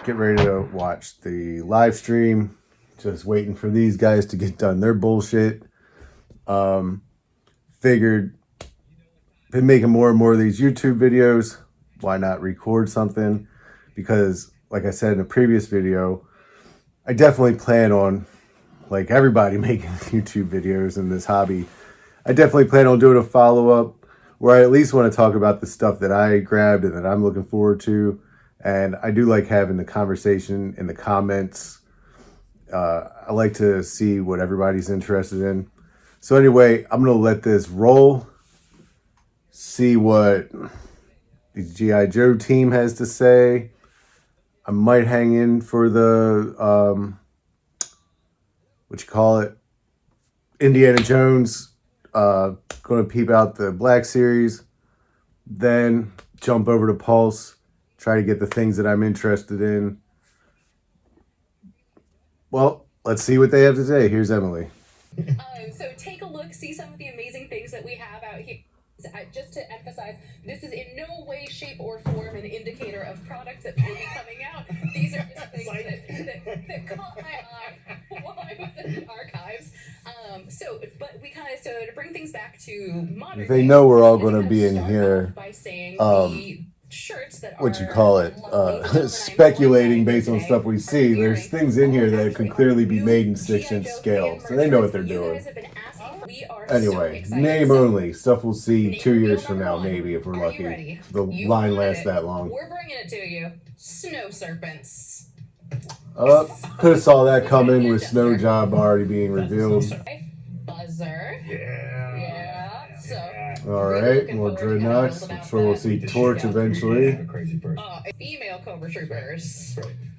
Get ready to watch the live stream. Just waiting for these guys to get done their bullshit. Figured, been making more and more of these YouTube videos. Why not record something? Because, like I said in a previous video, I definitely plan on, like everybody making YouTube videos in this hobby, I definitely plan on doing a follow-up where I at least want to talk about the stuff that I grabbed and that I'm looking forward to. And I do like having the conversation in the comments. I like to see what everybody's interested in. So anyway, I'm going to let this roll. See what the G.I Joe team has to say. I might hang in for the, Indiana Jones. Going to peep out the Black Series. Then jump over to Pulse. Try to get the things that I'm interested in. Well, let's see what they have to say. Here's Emily. So take a look, see some of the amazing things that we have out here. Just to emphasize, this is in no way, shape, or form an indicator of products that will be coming out. These are just things that caught my eye while I was in the archives. To bring things back to modern. They know we're all going to be in here. By saying shirts that speculating based on stuff we see. There's things in here that could clearly be made in 6-inch scale, so they know what they're doing. Anyway, name only. Stuff we'll see 2 years from now, maybe, if we're lucky. If the line lasts that long. We're bringing it to you. Snow serpents. Could have saw that coming with Snow Job already being revealed. Buzzer. Yeah. So. Alright, more Dreadnoughts. I'm sure we'll see Torch eventually. Female Cobra Troopers.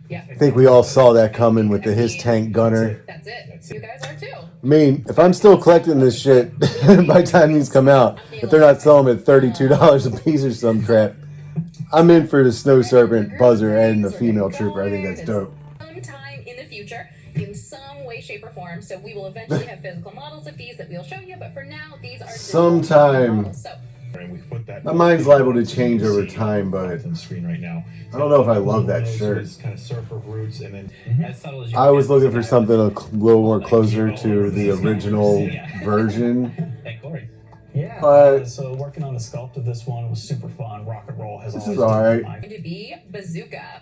Yeah. I think we all saw that coming with the His Tank Gunner. That's it. You guys are too. I mean, if I'm still collecting this shit by the time these come out, if they're not selling them at $32 a piece or some crap, I'm in for the Snow Serpent, Buzzer, and the Female Trooper. I think that's dope. Sometime in the future, in some way, shape, or form, so we will eventually have physical models of these that we'll show you, but for now, these are sometime. Models, so. My mind's liable to change over time, but I don't know if I love that shirt. I was looking for something a little more closer to the original version. Yeah, but so working on the sculpt of this one was super fun. Rock and roll has this always is all right. Going to be Bazooka.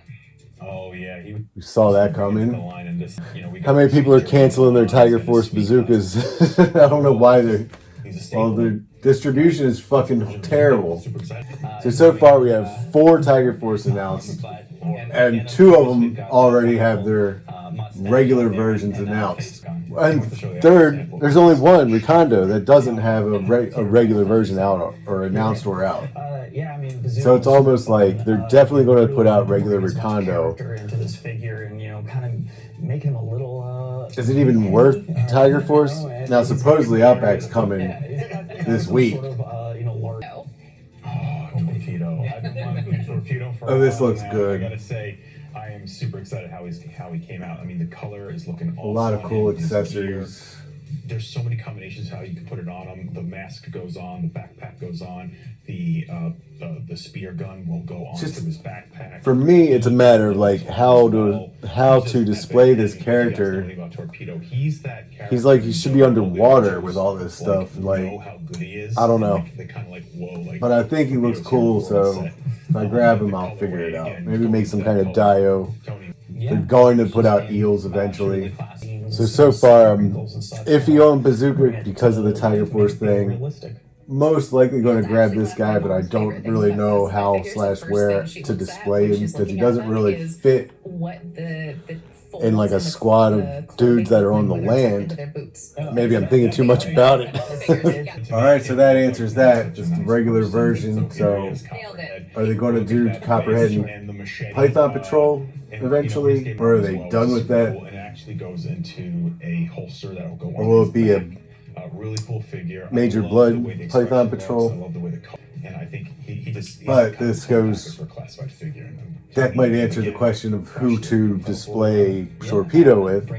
Oh yeah, we saw that coming. How many people are canceling their Tiger Force bazookas? I don't know why they're. Well, the distribution is fucking terrible. So far we have 4 Tiger Force announced, and 2 of them already have their regular versions announced. And third, there's only one, Recondo, that doesn't have a regular version out or announced or out. So it's almost like they're definitely going to put out regular Recondo. Make him a little is it even worth Tiger Force? Now supposedly Outback's coming this week. Oh, this looks good. I gotta say, I am super excited how he came out. I mean, the color is looking awesome. A lot of cool accessories. There's so many combinations how you can put it on him. The mask goes on, the backpack goes on, the spear gun will go on to his backpack. For me, it's a matter of like how to display this character. He's like he should be underwater with all this stuff. Like I don't know, but I think he looks cool. So if I grab him, I'll figure it out. Maybe make some kind of Dio. They're going to put out eels eventually. So far, I'm iffy on Bazooka because of the Tiger Force thing. Most likely going to grab this guy, but I don't really know how / where to display him because he doesn't really fit in like a squad of dudes that are on the land. Maybe I'm thinking too much about it. Alright, so that answers that. Just the regular version. So are they going to do Copperhead and Python Patrol eventually? Or are they done with that? It actually goes into a holster that will go on. Or will it be a really cool figure? Major Blood Python Patrol? I love the way the color. And I think he just. But this goes. For a classified figure. That might answer the question of who to display Torpedo with.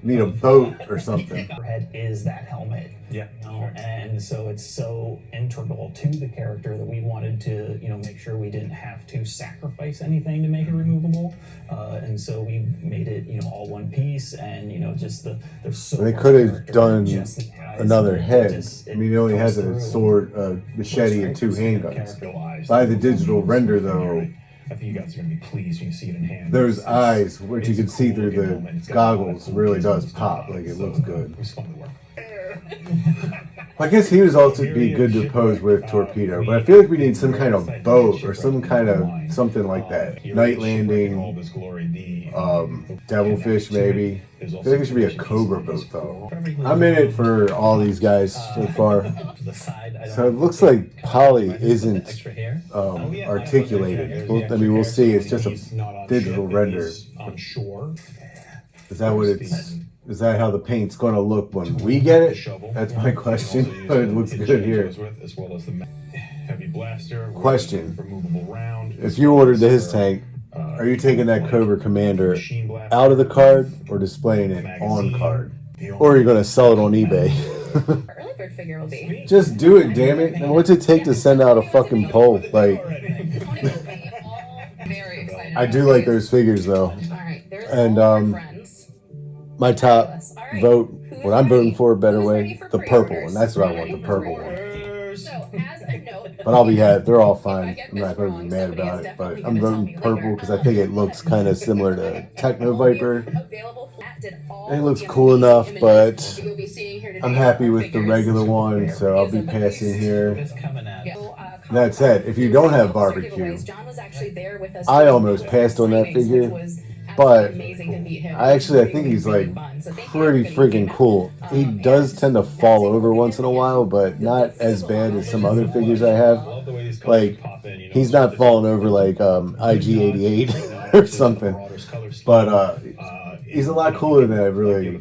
need a boat or something. Head is that helmet. Yeah, You know? And so it's so integral to the character that we wanted to, you know, make sure we didn't have to sacrifice anything to make it removable. And so we made it, you know, all one piece, and you know, just there's so They much could have character done in just the eyes. another head. It He only has goes a through. sword, machete, and 2 handguns. By the digital render, though, I think you guys are going to be pleased when you see it in hand. those eyes, which you can see through the goggles, really does pop. Like, it looks good. It was fun to work. I guess he was also be good to pose with Torpedo, but I feel like we need some kind of boat or some kind of something like that. Night landing, devilfish maybe. I feel like it should be a Cobra boat though. I'm in it for all these guys so far. So it looks like Polly isn't articulated. I mean, we'll see. It's just a digital render. On shore. Is that what it's? Is that how the paint's going to look when we get it? That's my question. But it looks good here. As well as the heavy blaster. Question: Removable round. if you ordered his tank, are you taking that Cobra Commander out of the card or displaying it on card, or are you going to sell it on eBay? Our early bird figure will be. Just do it, damn it! And what's it take to send out a fucking poll? Like, Very excited. I do like those figures though. All right, there's And, all our friends. My top All right, vote, who's what I'm voting ready? for a better Who's way, ready for the purple pre-orders? one. That's what I Who's want, the ready for purple one. pre-orders? So, as a note, But I'll be happy. They're all if I fine. get I'm this not going to be wrong, mad somebody about is it. But definitely I'm gonna tell voting me purple later. because I think it looks kind of similar to Techno Viper. Available flat did all It looks the cool amazing enough, images but that you'll be seeing here today I'm happy are with the figures. regular one, so I'll be passing here. It's coming at Yeah. That said, if you don't have barbecue, I almost passed on that figure, but I think he's like pretty freaking cool. He does tend to fall over once in a while, but not as bad as some other figures I have. Like, he's not falling over like IG-88 or something, but he's a lot cooler than I really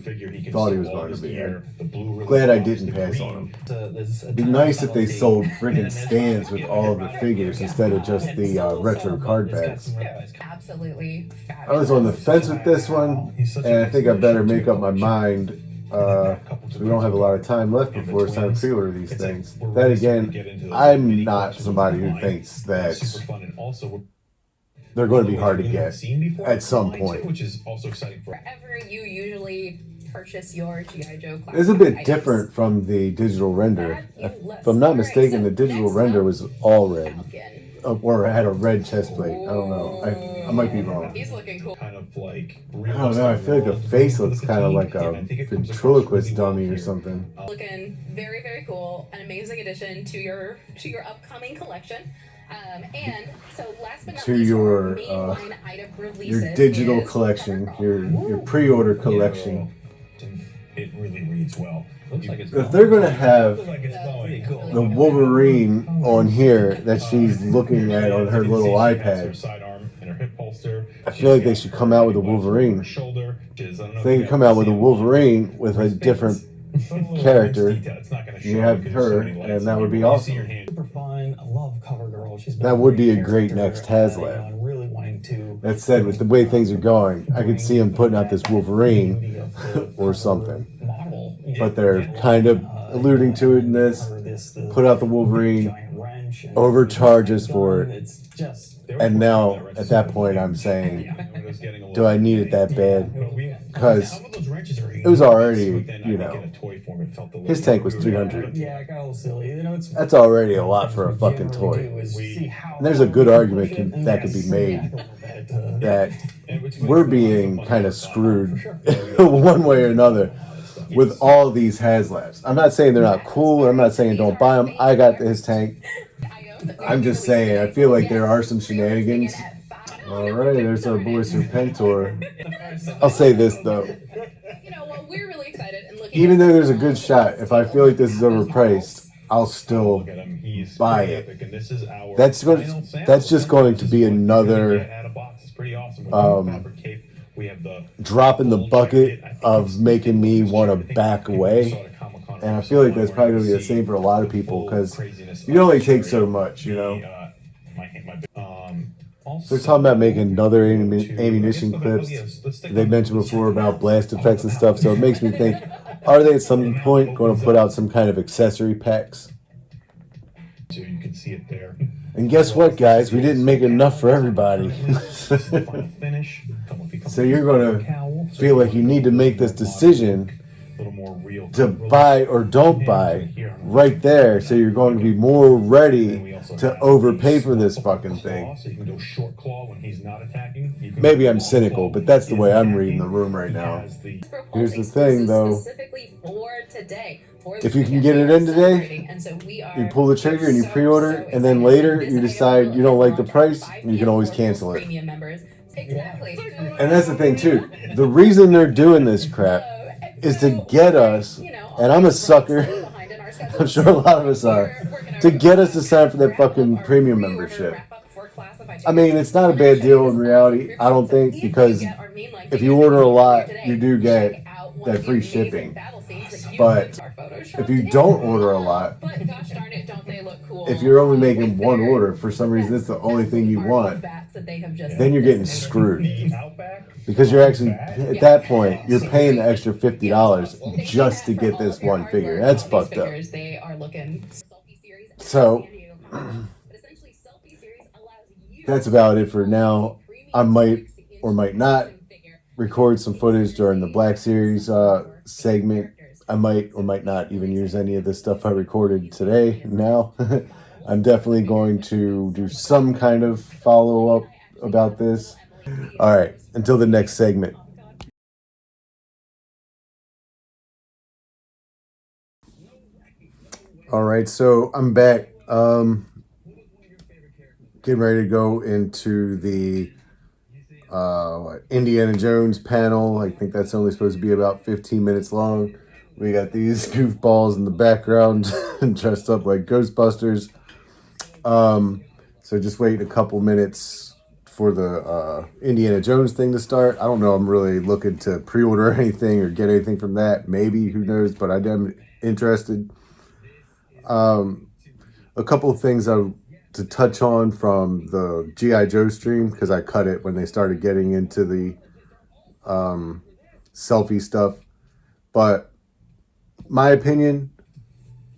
thought he was going to be. I'm glad I didn't pass on him. It'd be nice if they sold friggin' stands with all of the figures instead of just the retro card backs. Absolutely I was on the fence with this one, and I think I better make up my mind. We don't have a lot of time left before it's time to pre-order these things. Then again, I'm not somebody who thinks that they're going to be hard to get at some point. Which is also exciting for wherever you usually purchase your G.I. Joe classic It's a bit items. different from the digital render. If I'm not mistaken, the digital render was all red. Or had a red chest plate. I don't know. I might be wrong. He's looking cool. kind of like. I don't know. I feel like the face looks kind of like a ventriloquist dummy or something. Looking very, very cool. An amazing addition to your upcoming collection. And so last but not To least, your, our mainline item releases Your digital is collection, Covergirl. your pre-order collection. It really reads well. Looks like it's If they're gonna have going. the Wolverine on here that she's looking at on her little iPad, Sidearm and her hip holster. I feel like they should come out with a Wolverine. Shoulder. They could come out with a Wolverine with a different character. You have her, and that would be awesome. super fun. I love CoverGirl. She's been That would be a great great character. next HasLab. I'm really wanting to. That said, with the way things are going, I could see him putting out this Wolverine or something. Model. But they're kind of alluding to it in this. Put out the Wolverine, overcharges for it, It's just. and now at that point I'm saying, do I need it that bad? Because it was already, you know, his tank was 300. Yeah, it got a little silly. You know, it's. That's already a lot for a fucking toy. And there's a good argument that could be made that we're being kind of screwed one way or another with all these HasLabs. I'm not saying they're not cool. I'm not saying don't buy them. I got his tank. I'm just saying I feel like there are some shenanigans. All right, there's our boy Serpentor. I'll say this though. You know, well, we're really excited and looking. Even though there's a good shot, if I feel like this is overpriced, I'll still buy it. That's just going to be another drop in the bucket of making me want to back away. And I feel like that's probably going to be the same for a lot of people because you can only take so much, you know. They're talking about making another ammunition clips. They mentioned before about blast effects and stuff, so it makes me think, are they at some point going to put out some kind of accessory packs? So you can see it there. And guess what, guys? We didn't make enough for everybody. So you're going to feel like you need to make this decision to buy or don't buy right there, so you're going to be more ready to overpay for this fucking thing. Maybe I'm cynical, but that's the way I'm reading the room right now. Here's the thing, though. If you can get it in today, you pull the trigger and you pre-order, and then later you decide you don't like the price, you can always cancel it. And that's the thing, too. The reason they're doing this crap is to get us, and I'm a sucker, I'm sure a lot of us are, to get us to sign for that fucking premium membership. I mean, it's not a bad deal in reality, I don't think, because if you order a lot, you do get that free shipping. But if you don't order a lot, if you're only making one order, for some reason it's the only thing you want, then you're getting screwed. Because you're actually, at that point, you're paying the extra $50 just to get this one figure. That's fucked up. So, that's about it for now. I might or might not record some footage during the Black Series segment. I might or might not even use any of the stuff I recorded today now. I'm definitely going to do some kind of follow-up about this. All right, until the next segment. All right, so I'm back. Getting ready to go into the Indiana Jones panel. I think that's only supposed to be about 15 minutes long. We got these goofballs in the background dressed up like Ghostbusters. So just wait a couple minutes for the Indiana Jones thing to start. I don't know. I'm really looking to pre-order anything or get anything from that. Maybe, who knows? But I am interested. A couple of things to touch on from the G.I Joe stream, because I cut it when they started getting into the selfie stuff. But my opinion,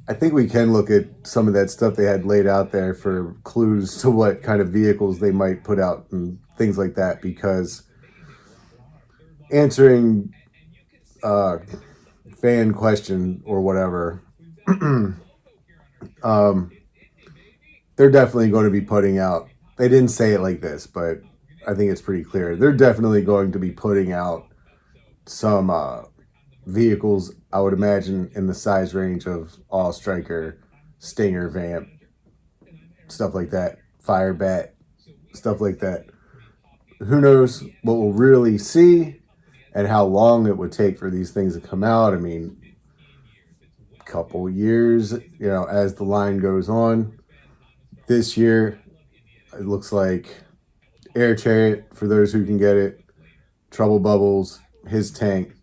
I think we can look at some of that stuff they had laid out there for clues to what kind of vehicles they might put out and things like that, because answering fan question or whatever, they're definitely going to be putting out, they didn't say it like this, but I think it's pretty clear. They're definitely going to be putting out some vehicles, I would imagine, in the size range of All Striker, Stinger, Vamp, stuff like that, Firebat, stuff like that. Who knows what we'll really see and how long it would take for these things to come out. I mean, a couple years, as the line goes on. This year, it looks like Air Chariot, for those who can get it, Trouble Bubbles, his tank,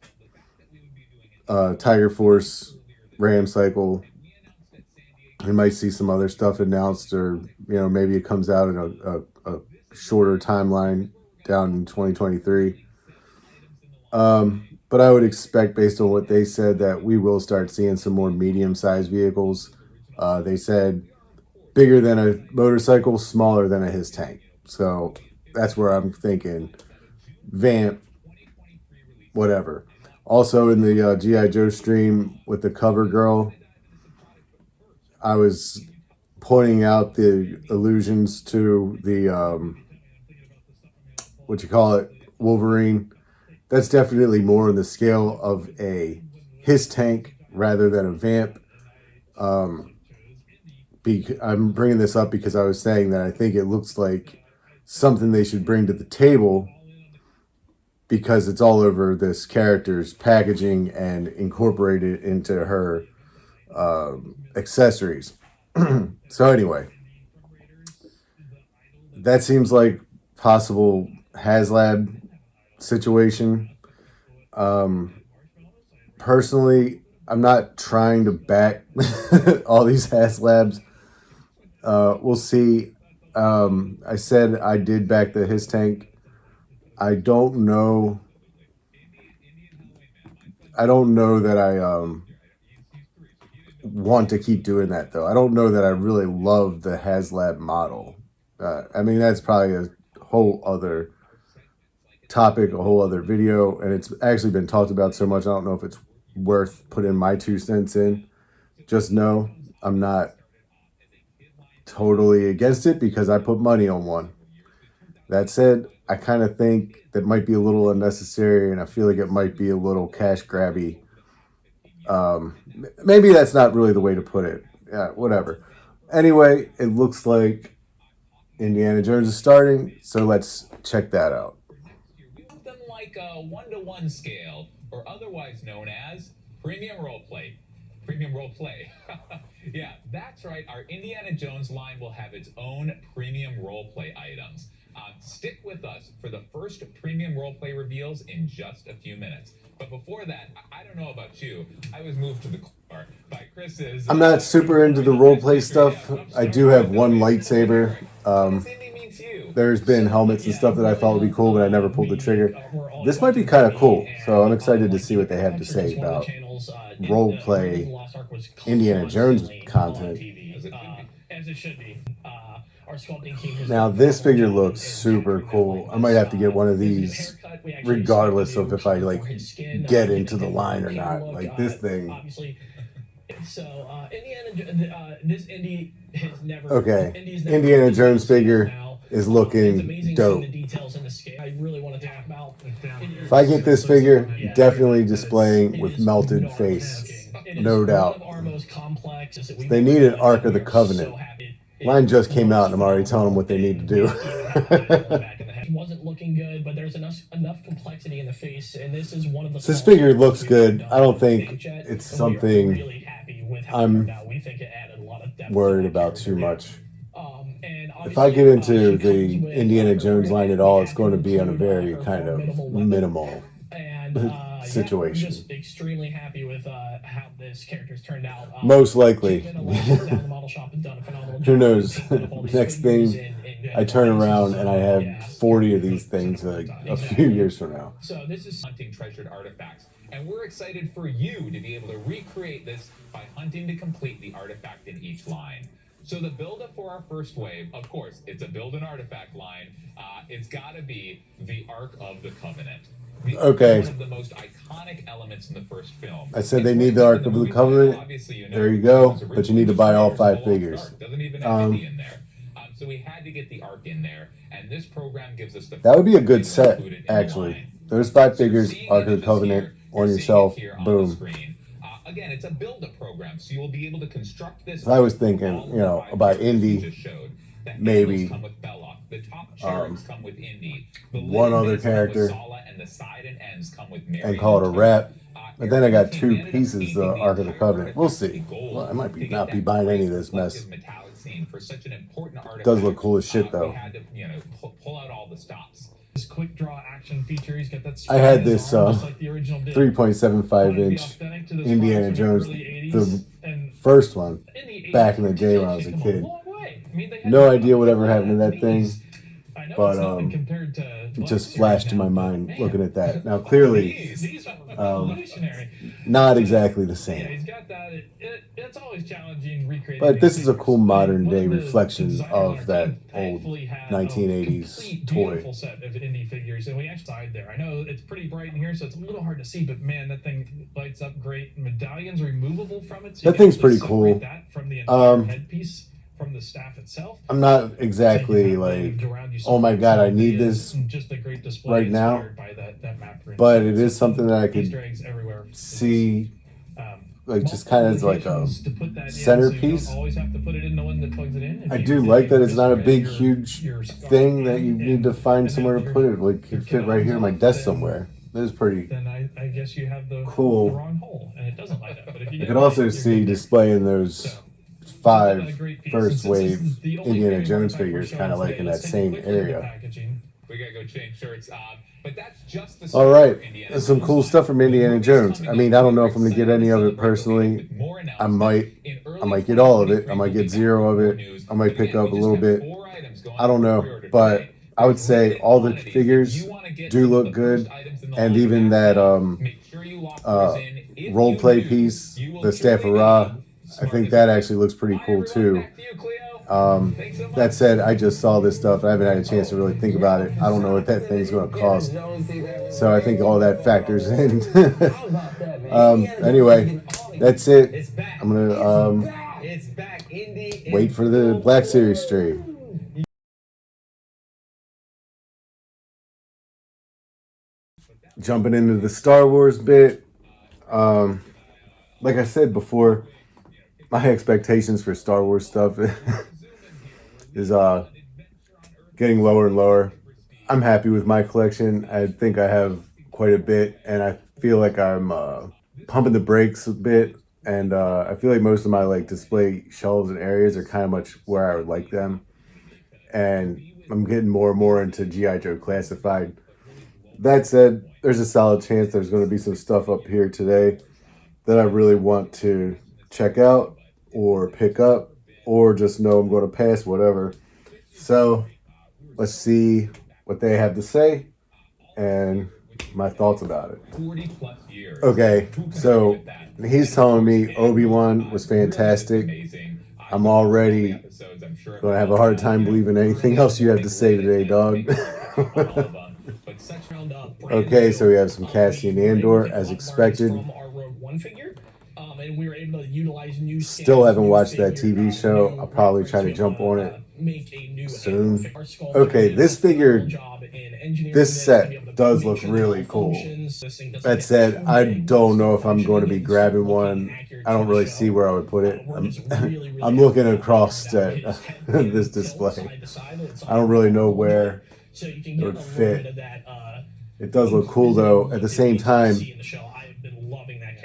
Tiger Force, Ram Cycle. We might see some other stuff announced, or maybe it comes out in a shorter timeline down in 2023. But I would expect, based on what they said, that we will start seeing some more medium-sized vehicles. They said bigger than a motorcycle, smaller than a his tank. So that's where I'm thinking Vamp, whatever. Also in the G.I Joe stream with the cover girl, I was pointing out the allusions to the, Wolverine. That's definitely more on the scale of a his tank rather than a Vamp. I'm bringing this up because I was saying that I think it looks like something they should bring to the table, because it's all over this character's packaging and incorporate it into her accessories. So anyway, that seems like possible HasLab situation. Personally, I'm not trying to back all these HasLabs. We'll see. I said I did back the his tank. I don't know. I don't know that I want to keep doing that though. I don't know that I really love the HasLab model. I mean, that's probably a whole other topic, a whole other video, and it's actually been talked about so much. I don't know if it's worth putting my 2 cents in. Just know I'm not totally against it because I put money on one. That said, I kind of think that might be a little unnecessary, and I feel like it might be a little cash grabby. Maybe that's not really the way to put it. Yeah, whatever. Anyway, it looks like Indiana Jones is starting, so let's check that out. Something like a 1-to-1 scale, or otherwise known as premium roleplay. Premium roleplay. Yeah, that's right. Our Indiana Jones line will have its own premium roleplay items. Stick with us for the first premium roleplay reveals in just a few minutes. But before that, I don't know about you. I was moved to the core by Chris's. I'm not super into the roleplay stuff. I do have one lightsaber. There's been helmets and stuff that I thought would be cool, but I never pulled the trigger. This might be kind of cool, so I'm excited to see what they have to say about roleplay Indiana Jones content. As it should be. Now this figure looks super cool. I might have to get one of these regardless of if I like get into the line or not. Like this thing. So this Indy has never. Okay, Indiana Jones figure is looking dope. I really want to talk about. If I get this figure, definitely displaying with melted face, no doubt. They need an Ark of the Covenant. Mine just came out and I'm already telling them what they need to do. Wasn't looking good, but there's enough complexity in the face, and this is one of the. This figure looks good. I don't think it's something I'm worried about too much. If I get into the Indiana Jones line at all, it's going to be on a very kind of minimal situation. I'm just extremely happy with how this character's turned out. Most likely. Who knows? Next thing, I turn around and I have 40 of these things a few years from now. So this is hunting treasured artifacts, and we're excited for you to be able to recreate this by hunting to complete the artifact in each line. So the build-up for our first wave, of course, it's a build an artifact line. It's got to be the Ark of the Covenant. Okay. One of the most iconic elements in the first film. I said they need the Ark of the Covenant. There you go. But you need to buy all 5 figures. Doesn't even have Indy in there. So we had to get the Ark in there, and this program gives us the. That would be a good set, actually. There's 5 figures, Ark of the Covenant on yourself. Boom. Again, it's a build-up program, so you'll be able to construct this. I was thinking, you know, about Indy, maybe come with Belloc. The top cherubs come with Indy. one other character, and the side and ends come with Mary and call it a wrap. But then I got 2 pieces of Ark of the Covenant. We'll see. Well, I might not be buying any of this mess. Does look cool as shit, though. Pull out all the stops. This quick draw action feature, he's got that. I had this 3.75 inch Indiana Jones, the first one, back in the day when I was a kid. No idea whatever happened to that thing, but it just flashed to my mind looking at that. Now clearly, not exactly the same. It's always challenging recreating. But this is a cool modern day reflection of that old 1980s toy. Set of indie figures, and we actually side there. I know it's pretty bright in here, so it's a little hard to see, but man, that thing lights up great. Medallion's removable from it. So that thing's pretty cool. That from the entire headpiece. From the staff itself. I'm not exactly like, oh my god, I need this right now, but it is something that I could see, like just kind of like a centerpiece. I do like that it's not a big, huge thing that you need to find somewhere to put it. Like, it could fit right here in my desk somewhere. That is pretty cool. You can also see displaying those 5 first wave Indiana Jones figures kind of like in that same area. We gotta go change shirts. But that's just the all right, there's some cool stuff from Indiana Jones. I mean, I don't know if I'm gonna get any of it personally. I might get all of it. I might get 0 of it. I might pick up a little bit. I don't know, but I would say all the figures do look good, and even that role play piece, the Staff of Ra, I think that actually looks pretty cool too. That said, I just saw this stuff. I haven't had a chance to really think about it. I don't know what that thing's going to cost, so I think all that factors in. Anyway, that's it. I'm gonna wait for the Black Series stream. Jumping into the Star Wars bit. Like I said before, my expectations for Star Wars stuff is getting lower and lower. I'm happy with my collection. I think I have quite a bit, and I feel like I'm pumping the brakes a bit. And I feel like most of my like display shelves and areas are kind of much where I would like them. And I'm getting more and more into G.I Joe Classified. That said, there's a solid chance there's going to be some stuff up here today that I really want to check out or pick up, or just know I'm going to pass, whatever. So let's see what they have to say and my thoughts about it. Okay, so he's telling me Obi-Wan was fantastic. I'm already going to have a hard time believing anything else you have to say today, dog. Okay, so we have some Cassian Andor as expected. Still haven't watched that TV show. I'll probably try to jump on it soon. Okay, this figure, this set does look really cool. That said, I don't know if I'm going to be grabbing one. I don't really see where I would put it. I'm looking across at this display. I don't really know where it would fit. It does look cool though. At the same time,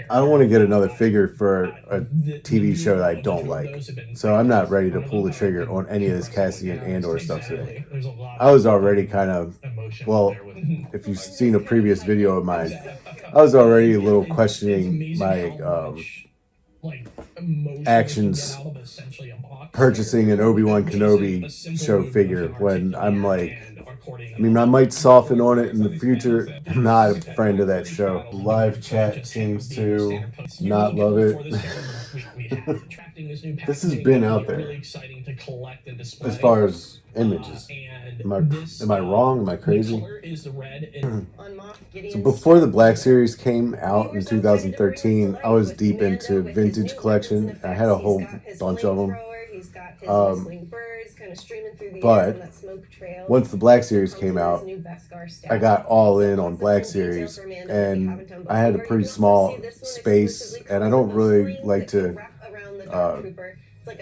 I don't want to get another figure for a TV show that I don't like. So I'm not ready to pull the trigger on any of this Cassian Andor stuff today. I was already kind of, well, if you've seen a previous video of mine, I was already a little questioning my actions purchasing an Obi-Wan Kenobi show figure when I'm like, I mean, I might soften on it in the future. I'm not a friend of that show. Live chat seems to not love it. This has been out there as far as images. Am I wrong? Am I crazy? So before the Black Series came out in 2013, I was deep into vintage collection. I had a whole bunch of them. But once the Black Series came out, I got all in on Black Series, and I had a pretty small space, and I don't really like to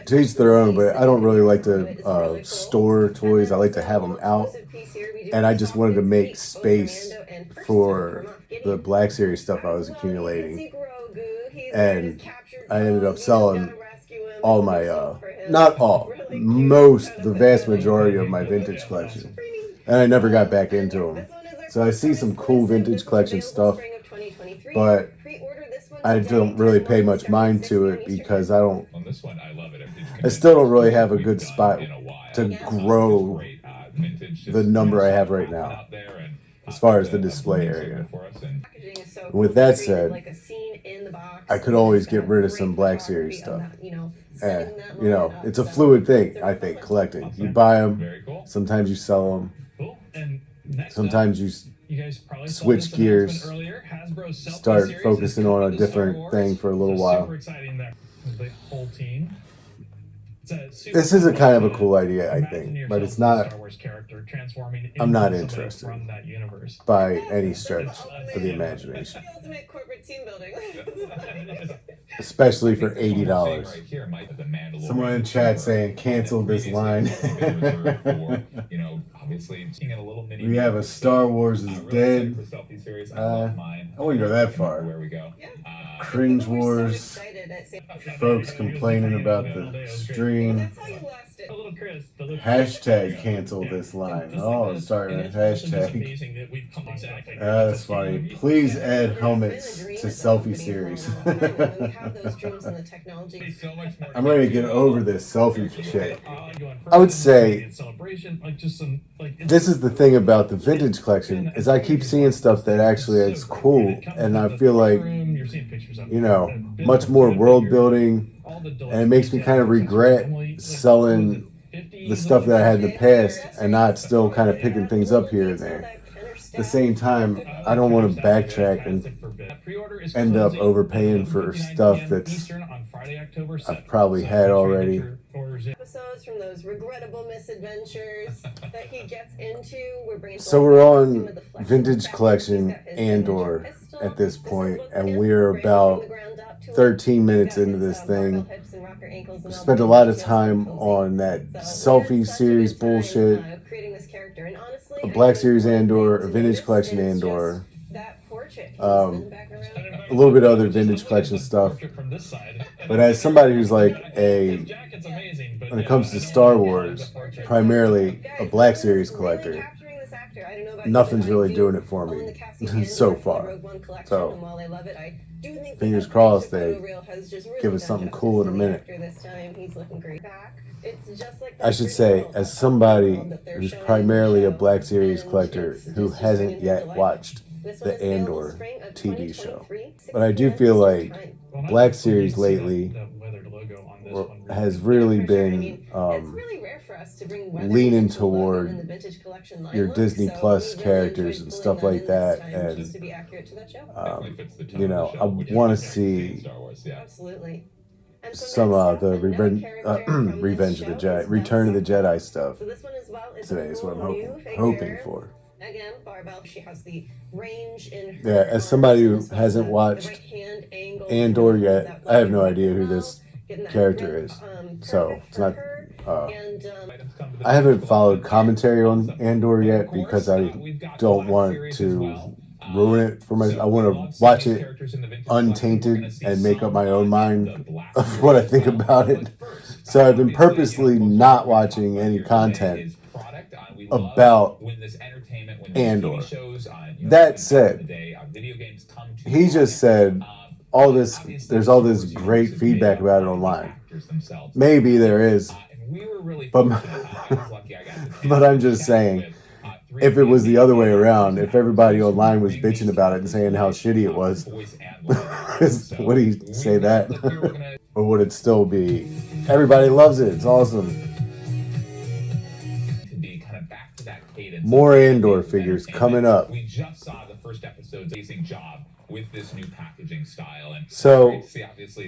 to each their own, but I don't really like to store toys. I like to have them out, and I just wanted to make space for the Black Series stuff I was accumulating, and I ended up selling all my not all, the vast majority of my vintage collection, and I never got back into them. So I see some cool vintage collection stuff, but I don't really pay much mind to it because I still don't really have a good spot to grow the number I have right now as far as the display area. With that said, I could always get rid of some Black Series stuff. And, you know, it's a fluid thing, I think, collecting. You buy them, sometimes you sell them, sometimes you switch gears, start focusing on a different thing for a little while. This is a kind of a cool idea, I think, but it's not, I'm not interested by any stretch of the imagination. Especially for $80. Someone in chat saying, cancel this line. We have a Star Wars is dead. I wouldn't go that far. Cringe Wars. Folks complaining about the stream. it. A little crisp. A little Hashtag cancel this line. Oh, starting a hashtag. Amazing that we've come exactly. That's funny. Please add helmets to selfie series. When we have those dreams and the technology. So much more. I'm ready to get over this selfie shit. I would say celebration, like just some like. this is the thing about the vintage collection is I keep seeing stuff that actually is cool, and I feel like, you know, much more world building, and it makes me kind of regret selling the stuff that I had in the past and not still kind of picking things up here and there. At the same time, I don't want to backtrack and end up overpaying for stuff that's I've probably had already. Episodes from those regrettable misadventures that he gets into. So we're on Vintage Collection Andor at this point, and we're about 13 minutes into this thing. We spent a lot of time on that selfie series bullshit, a Black Series Andor, a Vintage Collection Andor, a little bit of other Vintage Collection stuff. But as somebody who's like when it comes to Star Wars, primarily a Black Series collector, nothing's really doing it for me so far. So, fingers crossed they give us something cool in a minute. I should say, as somebody who's primarily a Black Series collector who hasn't yet watched the Andor TV show, but I do feel like Black Series lately has really been leaning toward your Disney Plus characters and stuff like that, and you know, I want to see some of the Revenge of the Jedi, Return of the Jedi stuff today is what I'm hoping for. Again, Barbell, she has the range in her. Yeah, as somebody who hasn't watched Andor yet, I have no idea who this character is. So it's not. I haven't followed commentary on Andor yet because I don't want to ruin it for my. I want to watch it untainted and make up my own mind of what I think about it. So I've been purposely not watching any content about Andor. That said, he just said all this. There's all this great feedback about it online. Maybe there is, but but I'm just saying, if it was the other way around, if everybody online was bitching about it and saying how shitty it was, would he say that, or would it still be everybody loves it? It's awesome. More Andor figures coming up. We just saw the first episode's amazing job with this new packaging style. And so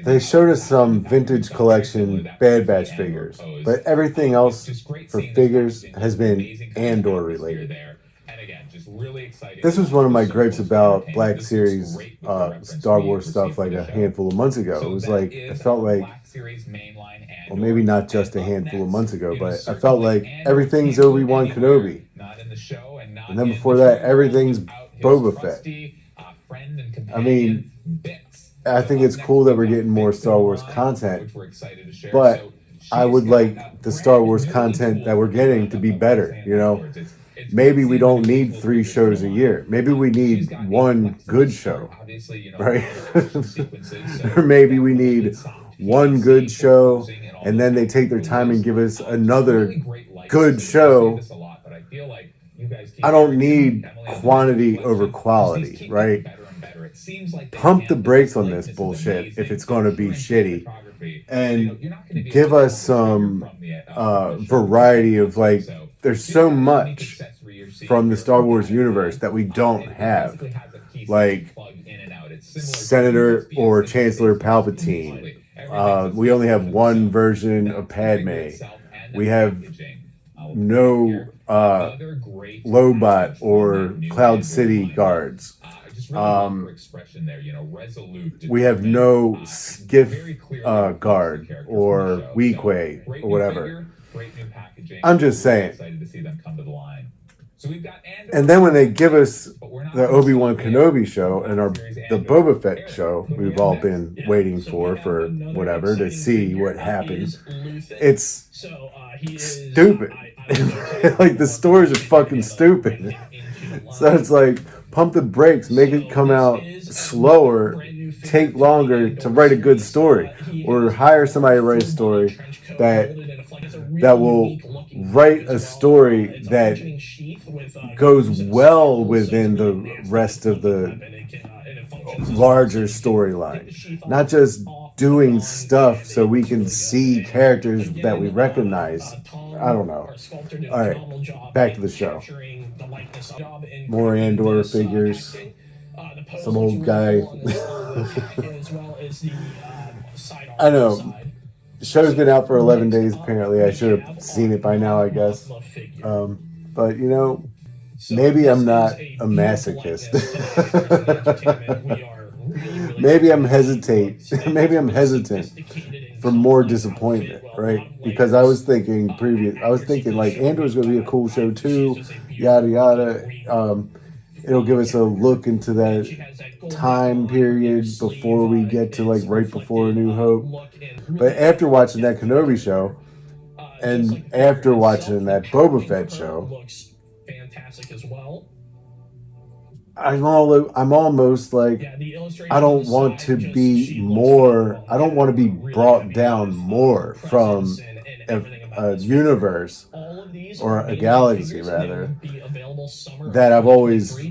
they showed us some Vintage Collection Bad Batch figures, but everything else for figures has been Andor related. This was one of my gripes about Black Series Star Wars stuff like a handful of months ago. It was like, it felt like, well, maybe not just a handful of months ago, but I felt like everything's Obi-Wan Kenobi. And then before that, everything's Boba Fett. I mean, I think it's cool that we're getting more Star Wars content, but I would like the Star Wars content that we're getting to be better, you know? Maybe we don't need 3 shows a year. Maybe we need one good show, right? Or maybe we need one good show, and then they take their time and give us another good show. I don't need quantity over quality, right? Pump the brakes on this bullshit if it's going to be shitty, and give us some variety of, like, there's so much from the Star Wars universe that we don't have, like Senator or Chancellor Palpatine. We only have one version of Padme. We have no Lobot or Cloud City guards. We have no Skiff guard or Weequay or whatever. I'm just saying, So we've got Andor, And then when they give us but we're not the gonna Obi-Wan see Kenobi show and series the Andor Boba Fett aired. show, Who do we we've have all next? been Yeah, waiting so for we have another whatever to exciting see figure. what That happened. is Luthen. It's So he is stupid. Like the stories are fucking stupid. So it's like pump the brakes, make it come out slower, take longer to write a good story, or hire somebody to write a story that will write a story that goes well within the rest of the larger storyline, not just doing stuff so we can see characters that we recognize. I don't know. All right, back to the show. More Andor figures. Some old guy. I know. The show's been out for 11 days, apparently. I should have seen it by now, I guess. But, you know, maybe I'm not a masochist. Maybe I'm hesitant for more disappointment, right? Because I was thinking like Andor's gonna be a cool show too, yada yada. It'll give us a look into that time period before we get to like right before A New Hope. But after watching that Kenobi show and after watching that Boba Fett show, I'm almost like I don't want to be brought down more from a universe or a galaxy rather that I've always,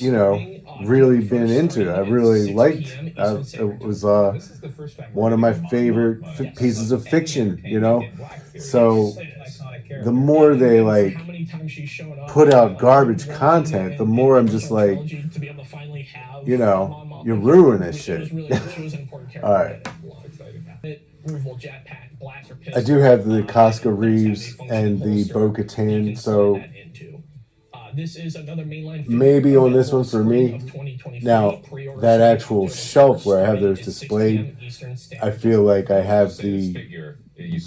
you know, really been into. I really liked. It was one of my favorite pieces of fiction, you know. So the more they like put out garbage content, the more I'm just like, you know, you're ruining this shit. All right. I do have the Casca Reeves and the Bo-Katan, so maybe on this one for me. Now, that actual shelf where I have those displayed, I feel like I have the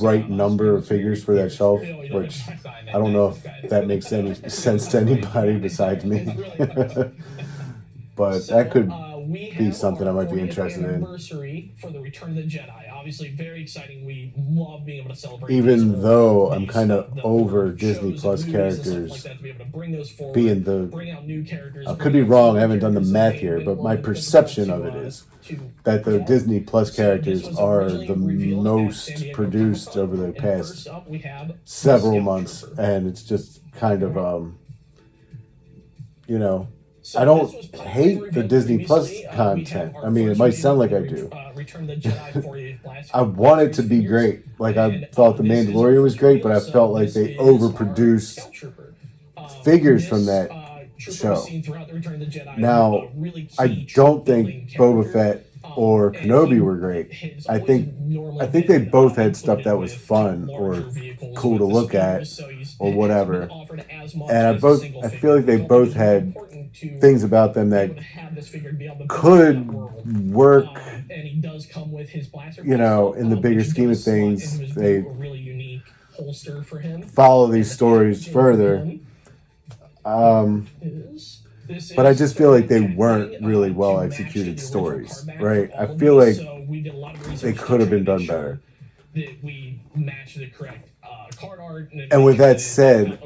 right number of figures for that shelf, which I don't know if that makes any sense to anybody besides me. But that could be something I might be interested in. For the Return of the Jedi. Obviously, very exciting. We love being able to celebrate. Even though I'm kind of over Disney Plus characters being the. I could be wrong, I haven't done the math here, but my perception of it is that the Disney Plus characters are the most produced over the past several months, and it's just kind of, you know, I don't hate the Disney Plus content. I mean, it might sound like I do. I want it to be great. Like, I thought The Mandalorian was great, but I felt like they overproduced figures from that show. Now, I don't think Boba Fett or Kenobi were great. I think they both had stuff that was fun or cool to look at or whatever. And I feel like they both had things about them that could work, you know, in the bigger scheme of things. They follow these stories further. But I just feel like they weren't really well executed stories, right? I feel like they could have been done better. And with that said,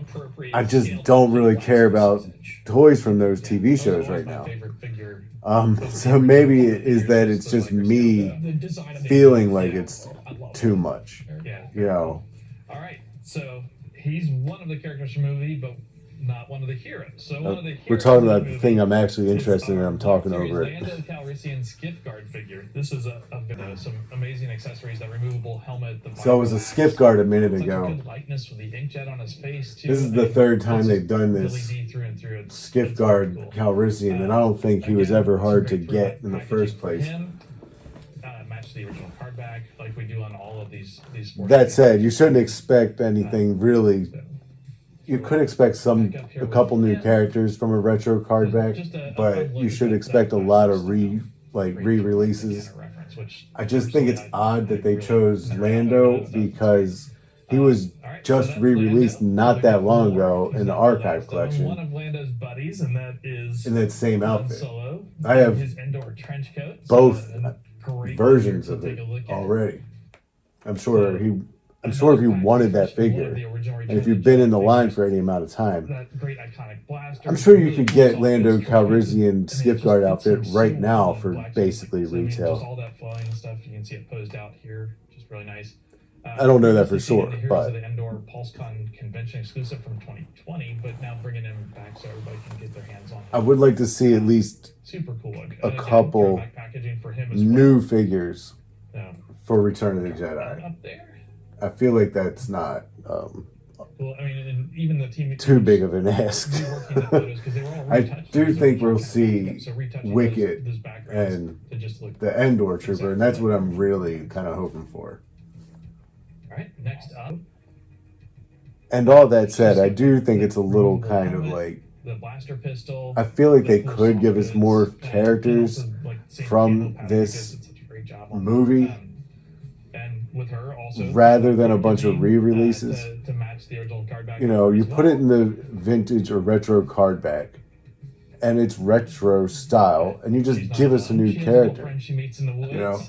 I just don't really care about toys from those TV shows right now. So maybe it is that it's just me feeling like it's too much, you know. All right, so he's one of the characters from the movie, but not one of the heroes. So one of the heroes we're talking about the thing I'm actually interested in. I'm talking over it. Lando Calrissian Skiff Guard figure. This is some amazing accessories. That removable helmet. So it was a Skiff Guard a minute ago. Good likeness with the inkjet on his face too. This is the third time they've done this Skiff Guard Calrissian, and I don't think he was ever hard to get in the first place. Match the original card back like we do on all of these. That said, you shouldn't expect anything really. You could expect a couple new characters from a retro card back, but you should expect a lot of re-releases. I just think it's odd that they chose Lando because he was just re-released not that long ago in the archive One collection of Lando's buddies, and that is in that same outfit. Solo. I have his Endor trench coat. both Great versions figure of to it take a look at. already. I'm sure if you wanted that figure, and if you've been in the line for any amount of time, That great iconic blaster. I'm sure you could get Lando Calrissian Skiff Guard outfit right now for basically So, I mean, just retail. all that flying stuff, you can see it posed out here, just really nice. I don't know that for sure, The Heroes but of the Endor Pulse Con convention exclusive from 2020, but now bringing them back so everybody can get their hands on. I would like to see at least Super cool look. a Again, couple throwback packaging for him as new well. figures Yeah. for Return of the Jedi. Up there. I feel like that's not Well, I mean, and even the team too big of an ask. reworking the photos, 'cause they were all I retouched. do Those think are we'll retouched see backups, so retouching Wicket those backgrounds and to just look. the Endor Trooper, and that's what I'm really kind of hoping for. All right, next up, And all that said, I do think it's a little kind of like, the blaster pistol. I feel like they the full could give us soft more goods, and characters also, like, same from cable pattern this because it's such a great job on movie that. And with her also, rather than a bunch of re-releases. to match the original card back. You know, you as put well. it in the vintage or retro card back, and it's retro style, and you just She's not give us a alone. new She has a character. girlfriend she meets in the woods. You know?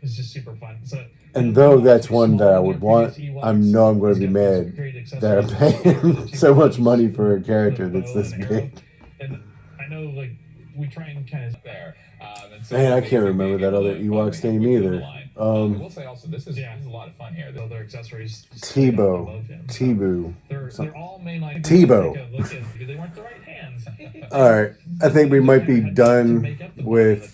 It's just super fun. So, And though that's one that I would want, I know I'm going to be mad that I'm paying so much money for a character that's this big. And I know, like, we try and kind of There. And so Man, I can't basically remember that being other able to Ewoks button name it with either. the line. I will say also, this is a lot of fun here. other accessories. Tebow. Tebow. They're all mainline. Tebow. They weren't the right hands. Alright, I think we might be done with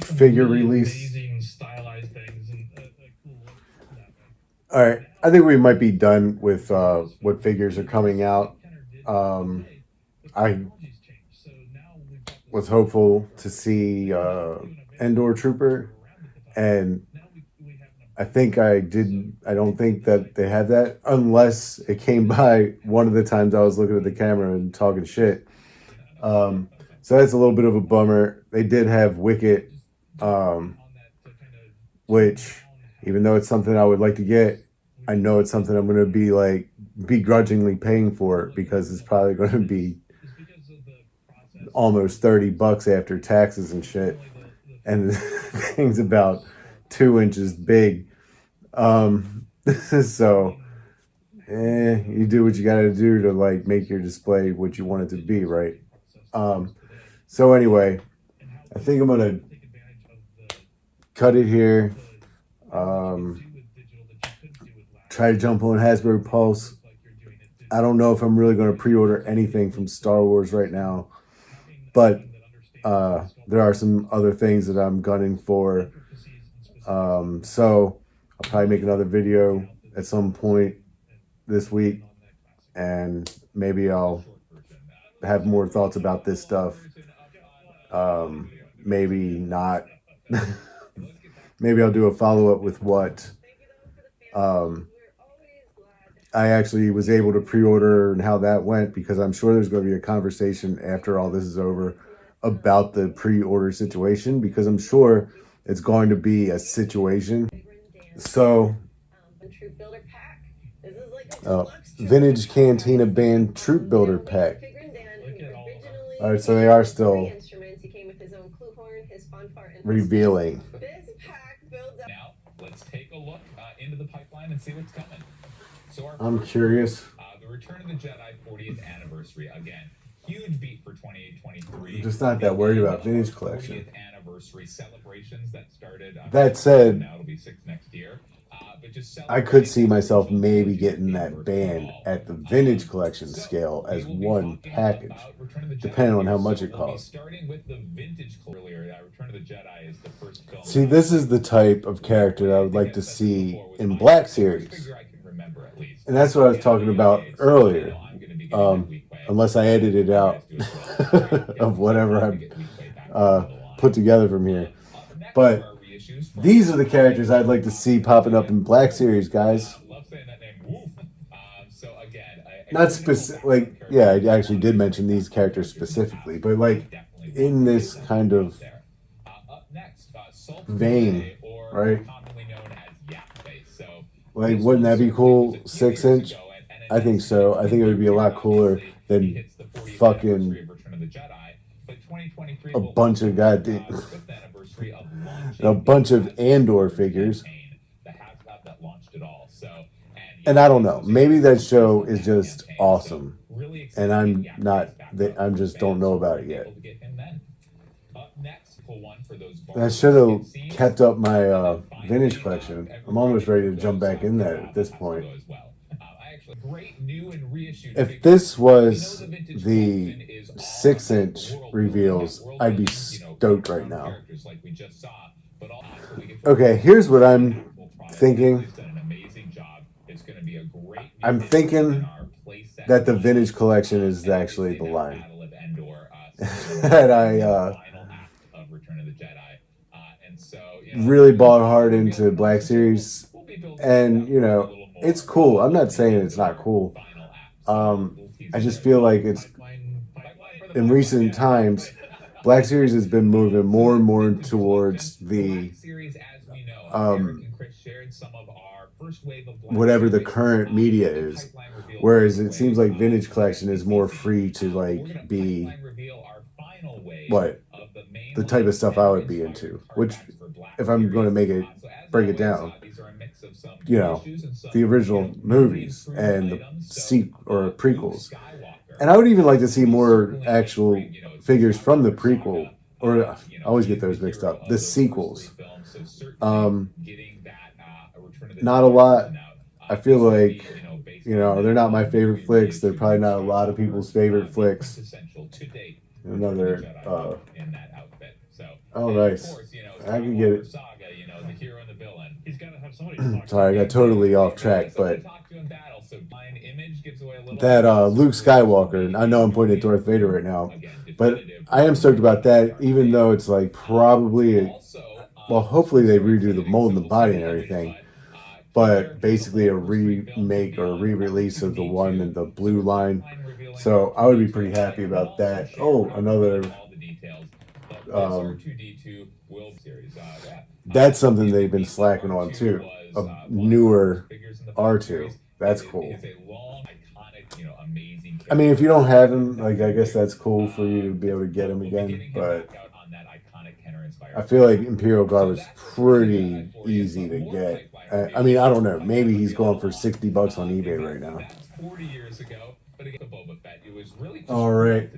figure release. Amazing stylized things and a cool look. Alright, I think we might be done with what figures are coming out. I was hopeful to see Endor Trooper, and I think I don't think that they have that unless it came by one of the times I was looking at the camera and talking shit. So that's a little bit of a bummer. They did have Wicket, which, even though it's something I would like to get, I know it's something I'm going to be like begrudgingly paying for because it's probably going to be almost $30 after taxes and shit. And the thing's about 2 inches big. So, you do what you got to do to like make your display what you want it to be, right? So anyway, I think I'm gonna cut it here. Try to jump on Hasbro Pulse. I don't know if I'm really going to pre-order anything from Star Wars right now, but there are some other things that I'm gunning for. So I'll probably make another video at some point this week, and maybe I'll have more thoughts about this stuff. Maybe not. Maybe I'll do a follow-up with what I actually was able to pre-order and how that went, because I'm sure there's going to be a conversation after all this is over about the pre-order situation, because I'm sure it's going to be a situation. So, Vintage Cantina Band Troop Builder Pack. All right, so they are still revealing. Now, let's take a look into the pipeline and see what's coming. So I'm curious. The Return of the Jedi 40th anniversary again. Huge beat for 28-23. I'm just not that worried about Vintage Collection. 40th anniversary celebrations that started. That said, now it'll be 6 next year. But just I could see myself maybe getting that band at the Vintage Collection scale as one package, depending on how much it costs. Starting with the vintage earlier, Return of the Jedi is the first film. See, this is the type of character that I would like to see in Black Series. And that's what I was talking about earlier. Unless I edited out of whatever I put together from here. But these are the characters I'd like to see popping up in Black Series, guys. Not specific, like, yeah, I actually did mention these characters specifically, but like in this kind of vein, right? Like, wouldn't that be cool? 6-inch? I think so. I think it would be a lot cooler than fucking a bunch of goddamn a bunch of Andor figures. And I don't know. Maybe that show is just awesome, and I just don't know about it yet. And I should have kept up my vintage collection. I'm almost ready to jump back in there at this point. If this was the 6-inch reveals, I'd be stoked right now. Okay, here's what I'm thinking. I'm thinking that the vintage collection is actually the line. That I really bought hard into Black Series, and you know, it's cool. I'm not saying it's not cool. I just feel like it's in recent times, Black Series has been moving more and more towards the whatever the current media is, whereas it seems like vintage collection is more free to like be what the type of stuff I would be into, which if I'm going to break it down, you know, the original movies and the prequels. And I would even like to see more actual figures from the prequel, or I always get those mixed up, the sequels. Not a lot. I feel like, you know, they're not my favorite flicks. They're probably not a lot of people's favorite flicks. Another, oh, nice. I can get it. Sorry, I got totally off track, but that Luke Skywalker, I know I'm pointing at Darth Vader right now, but I am stoked about that, even though it's like probably, well, hopefully they redo the mold and the body and everything, but basically a remake or a re-release of the one in the blue line. So I would be pretty happy about that. Oh, another that's something they've been slacking on too. A newer R2. That's cool. I mean, if you don't have him, like, I guess that's cool for you to be able to get him again, but I feel like Imperial Guard was pretty easy to get. I mean, I don't know. Maybe he's going for $60 on eBay right now. All right.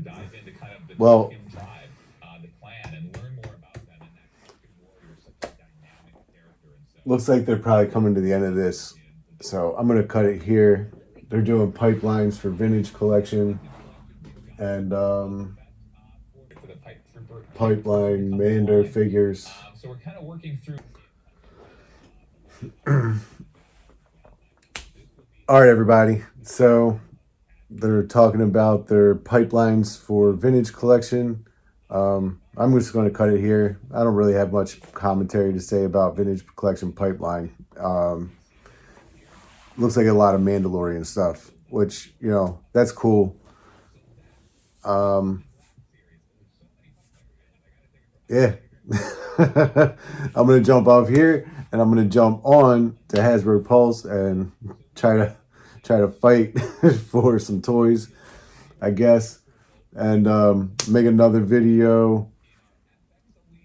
Well, looks like they're probably coming to the end of this, so I'm going to cut it here. They're doing pipelines for vintage collection and pipeline Mando figures. So we're kind of working through. All right, everybody. So they're talking about their pipelines for vintage collection. I'm just going to cut it here. I don't really have much commentary to say about vintage collection pipeline. Looks like a lot of Mandalorian stuff, which, you know, that's cool. Yeah. I'm going to jump off here and I'm going to jump on to Hasbro Pulse and try to fight for some toys, I guess, and make another video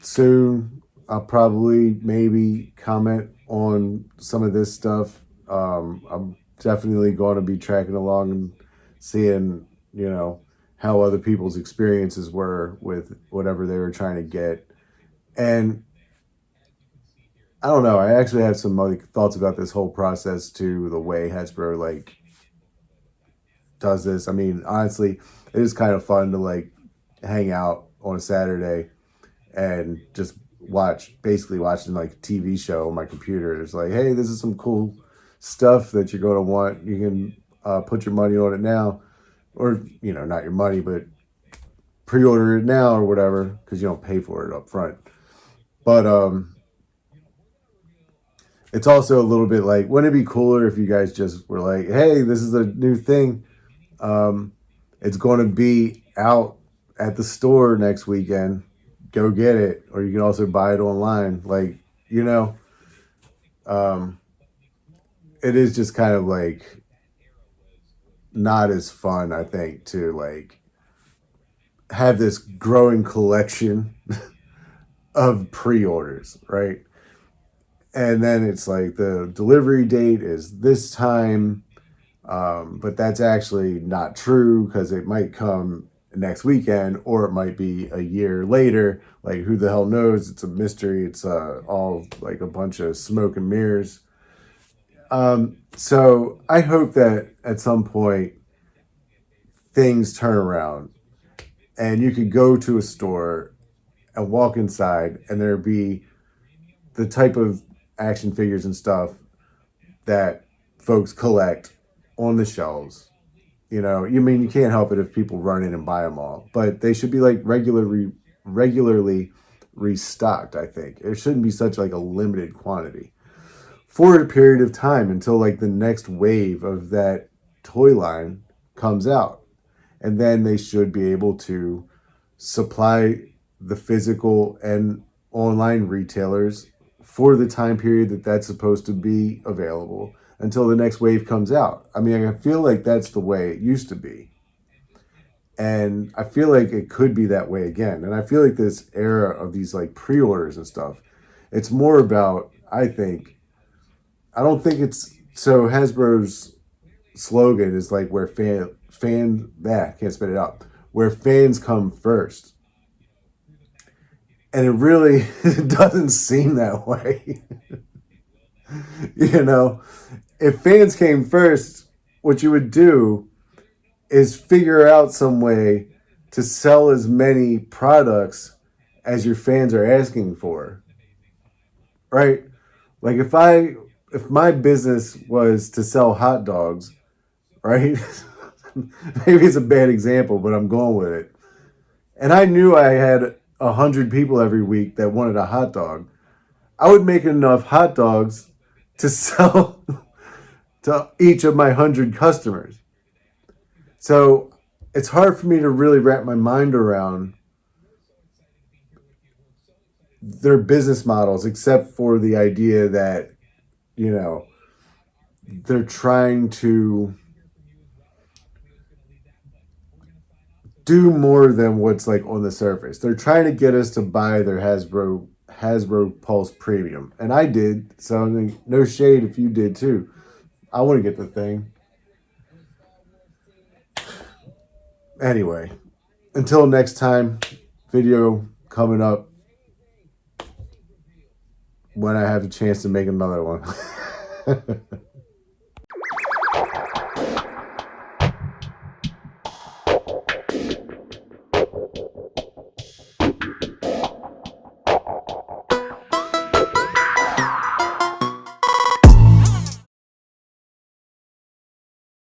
soon. I'll probably maybe comment on some of this stuff. I'm definitely going to be tracking along and seeing, you know, how other people's experiences were with whatever they were trying to get. And I don't know, I actually have some other thoughts about this whole process too, the way Hasbro like does this. I mean, honestly, it is kind of fun to like hang out on a Saturday and just basically watching like a TV show on my computer. It's like, hey, this is some cool stuff that you're going to want. You can put your money on it now, or, you know, not your money, but pre-order it now or whatever, because you don't pay for it up front. But it's also a little bit like, wouldn't it be cooler if you guys just were like, hey, this is a new thing. It's going to be out at the store next weekend. Go get it. Or you can also buy it online. Like, you know, it is just kind of like not as fun, I think, to like have this growing collection of pre-orders, right? And then it's like the delivery date is this time, but that's actually not true because it might come next weekend or it might be a year later. Like, who the hell knows? It's a mystery. It's all like a bunch of smoke and mirrors. So I hope that at some point things turn around and you could go to a store and walk inside and there be the type of action figures and stuff that folks collect on the shelves. You know, you mean you can't help it if people run in and buy them all, but they should be like regularly restocked. I think it shouldn't be such like a limited quantity for a period of time until like the next wave of that toy line comes out, and then they should be able to supply the physical and online retailers for the time period that that's supposed to be available until the next wave comes out. I mean, I feel like that's the way it used to be. And I feel like it could be that way again. And I feel like this era of these like pre-orders and stuff, it's more about, I don't think it's, so Hasbro's slogan is like where can't spit it out, where fans come first. And it really doesn't seem that way. You know, if fans came first, what you would do is figure out some way to sell as many products as your fans are asking for. Right? Like if my business was to sell hot dogs, right? Maybe it's a bad example, but I'm going with it. And I knew I had 100 people every week that wanted a hot dog. I would make enough hot dogs to sell to each of my 100 customers. So it's hard for me to really wrap my mind around their business models, except for the idea that, you know, they're trying to do more than what's like on the surface. They're trying to get us to buy their Hasbro Pulse Premium. And I did. So I mean, no shade if you did too. I want to get the thing. Anyway, until next time, video coming up when I have a chance to make another one.